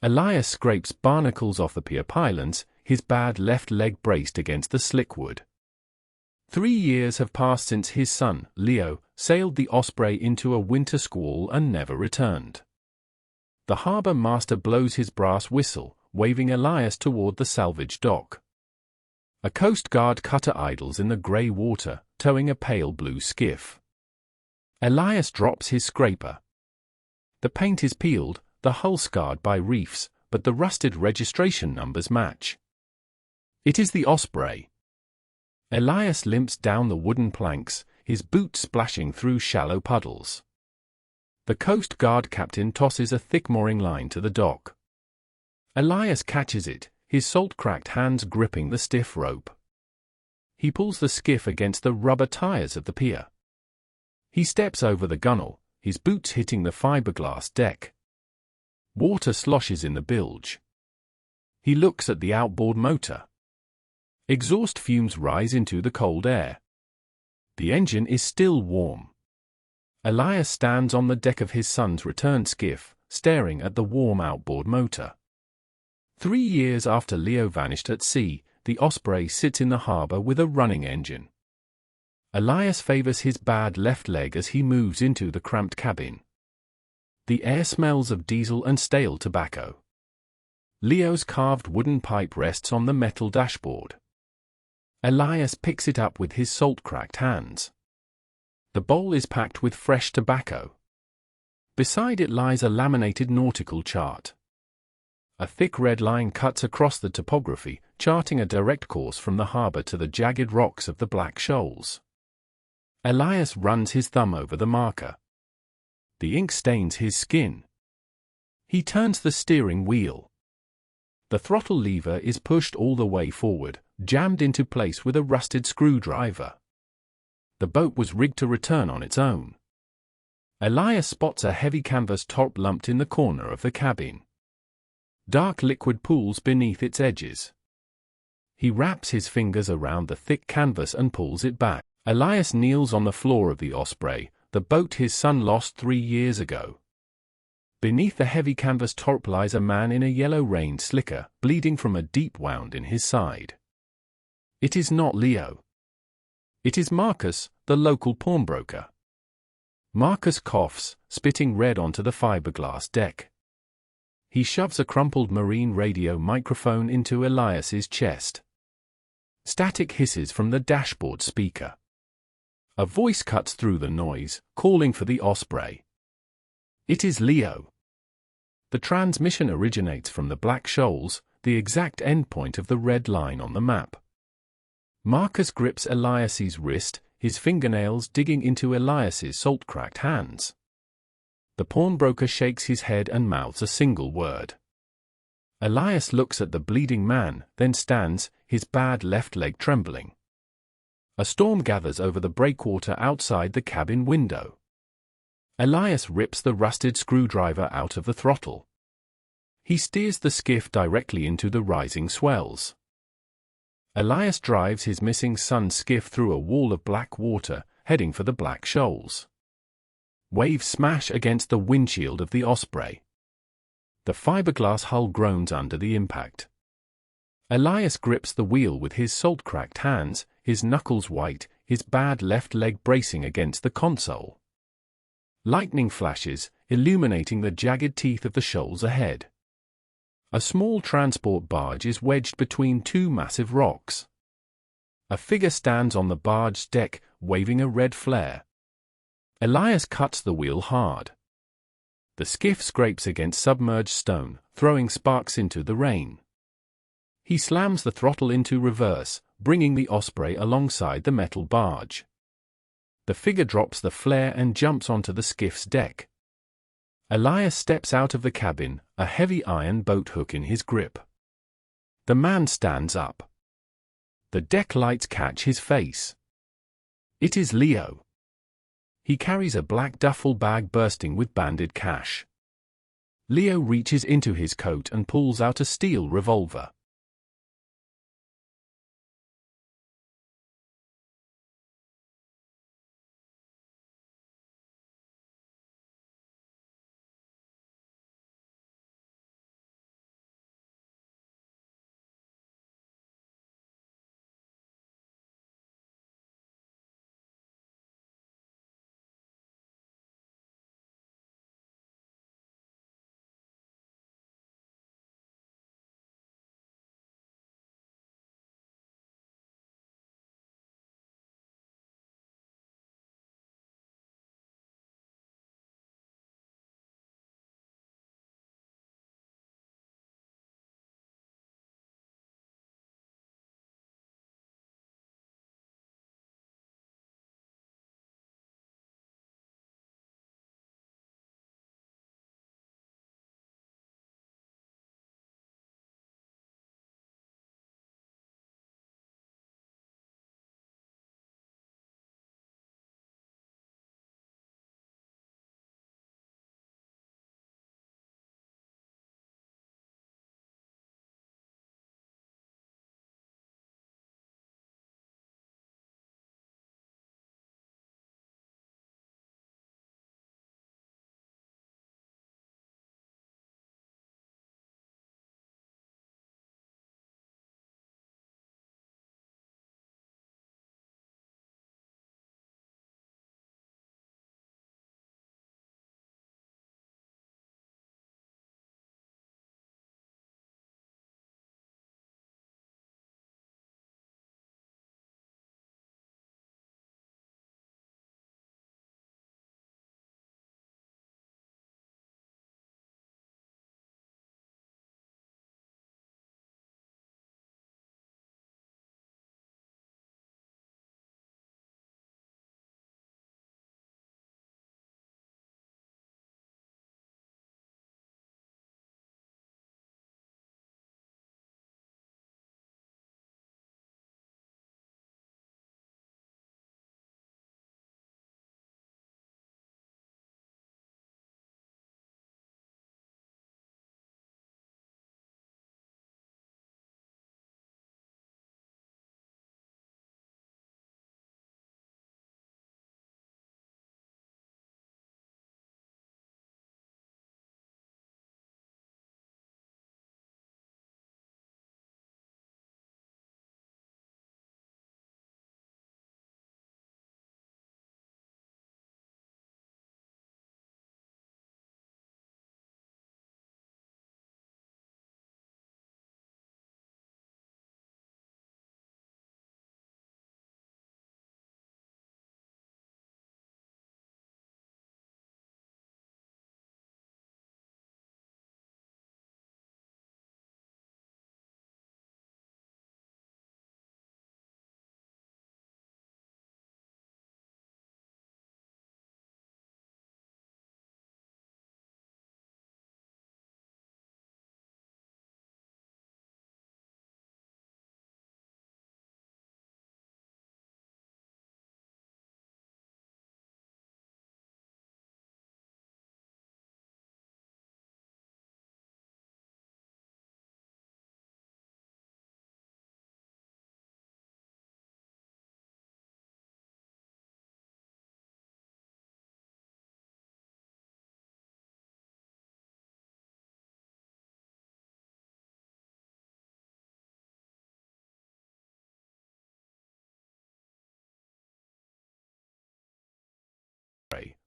Elias scrapes barnacles off the pier pylons, his bad left leg braced against the slick wood. 3 years have passed since his son, Leo, sailed the Osprey into a winter squall and never returned. The harbor master blows his brass whistle, waving Elias toward the salvage dock. A Coast Guard cutter idles in the grey water, towing a pale blue skiff. Elias drops his scraper. The paint is peeled, the hull scarred by reefs, but the rusted registration numbers match. It is the Osprey. Elias limps down the wooden planks, his boots splashing through shallow puddles. The Coast Guard captain tosses a thick mooring line to the dock. Elias catches it, his salt-cracked hands gripping the stiff rope. He pulls the skiff against the rubber tires of the pier. He steps over the gunwale, his boots hitting the fiberglass deck. Water sloshes in the bilge. He looks at the outboard motor. Exhaust fumes rise into the cold air. The engine is still warm. Elias stands on the deck of his son's return skiff, staring at the warm outboard motor. 3 years after Leo vanished at sea, the Osprey sits in the harbor with a running engine. Elias favors his bad left leg as he moves into the cramped cabin. The air smells of diesel and stale tobacco. Leo's carved wooden pipe rests on the metal dashboard. Elias picks it up with his salt-cracked hands. The bowl is packed with fresh tobacco. Beside it lies a laminated nautical chart. A thick red line cuts across the topography, charting a direct course from the harbor to the jagged rocks of the Black Shoals. Elias runs his thumb over the marker. The ink stains his skin. He turns the steering wheel. The throttle lever is pushed all the way forward, jammed into place with a rusted screwdriver. The boat was rigged to return on its own. Elias spots a heavy canvas top lumped in the corner of the cabin. Dark liquid pools beneath its edges. He wraps his fingers around the thick canvas and pulls it back. Elias kneels on the floor of the Osprey, the boat his son lost 3 years ago. Beneath the heavy canvas top lies a man in a yellow rain slicker, bleeding from a deep wound in his side. It is not Leo. It is Marcus, the local pawnbroker. Marcus coughs, spitting red onto the fiberglass deck. He shoves a crumpled marine radio microphone into Elias's chest. Static hisses from the dashboard speaker. A voice cuts through the noise, calling for the Osprey. It is Leo. The transmission originates from the Black Shoals, the exact endpoint of the red line on the map. Marcus grips Elias's wrist, his fingernails digging into Elias's salt-cracked hands. The pawnbroker shakes his head and mouths a single word. Elias looks at the bleeding man, then stands, his bad left leg trembling. A storm gathers over the breakwater outside the cabin window. Elias rips the rusted screwdriver out of the throttle. He steers the skiff directly into the rising swells. Elias drives his missing son's skiff through a wall of black water, heading for the Black Shoals. Waves smash against the windshield of the Osprey. The fiberglass hull groans under the impact. Elias grips the wheel with his salt-cracked hands, his knuckles white, his bad left leg bracing against the console. Lightning flashes, illuminating the jagged teeth of the shoals ahead. A small transport barge is wedged between 2 massive rocks. A figure stands on the barge's deck, waving a red flare. Elias cuts the wheel hard. The skiff scrapes against submerged stone, throwing sparks into the rain. He slams the throttle into reverse, bringing the Osprey alongside the metal barge. The figure drops the flare and jumps onto the skiff's deck. Elias steps out of the cabin, a heavy iron boat hook in his grip. The man stands up. The deck lights catch his face. It is Leo. He carries a black duffel bag bursting with banded cash. Leo reaches into his coat and pulls out a steel revolver.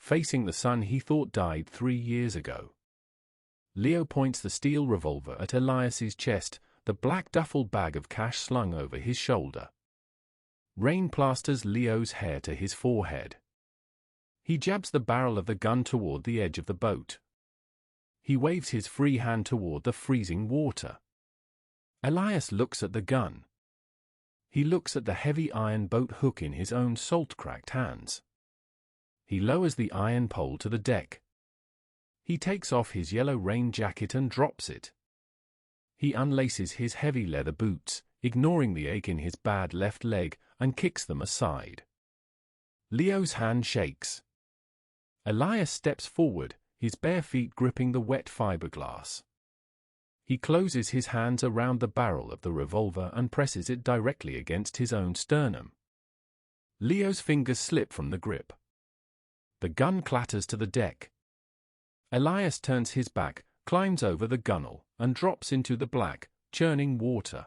facing the son he thought died 3 years ago. Leo points the steel revolver at Elias's chest, the black duffel bag of cash slung over his shoulder. Rain plasters Leo's hair to his forehead. He jabs the barrel of the gun toward the edge of the boat. He waves his free hand toward the freezing water. Elias looks at the gun. He looks at the heavy iron boat hook in his own salt-cracked hands. He lowers the iron pole to the deck. He takes off his yellow rain jacket and drops it. He unlaces his heavy leather boots, ignoring the ache in his bad left leg, and kicks them aside. Leo's hand shakes. Elias steps forward, his bare feet gripping the wet fiberglass. He closes his hands around the barrel of the revolver and presses it directly against his own sternum. Leo's fingers slip from the grip. The gun clatters to the deck. Elias turns his back, climbs over the gunwale, and drops into the black, churning water.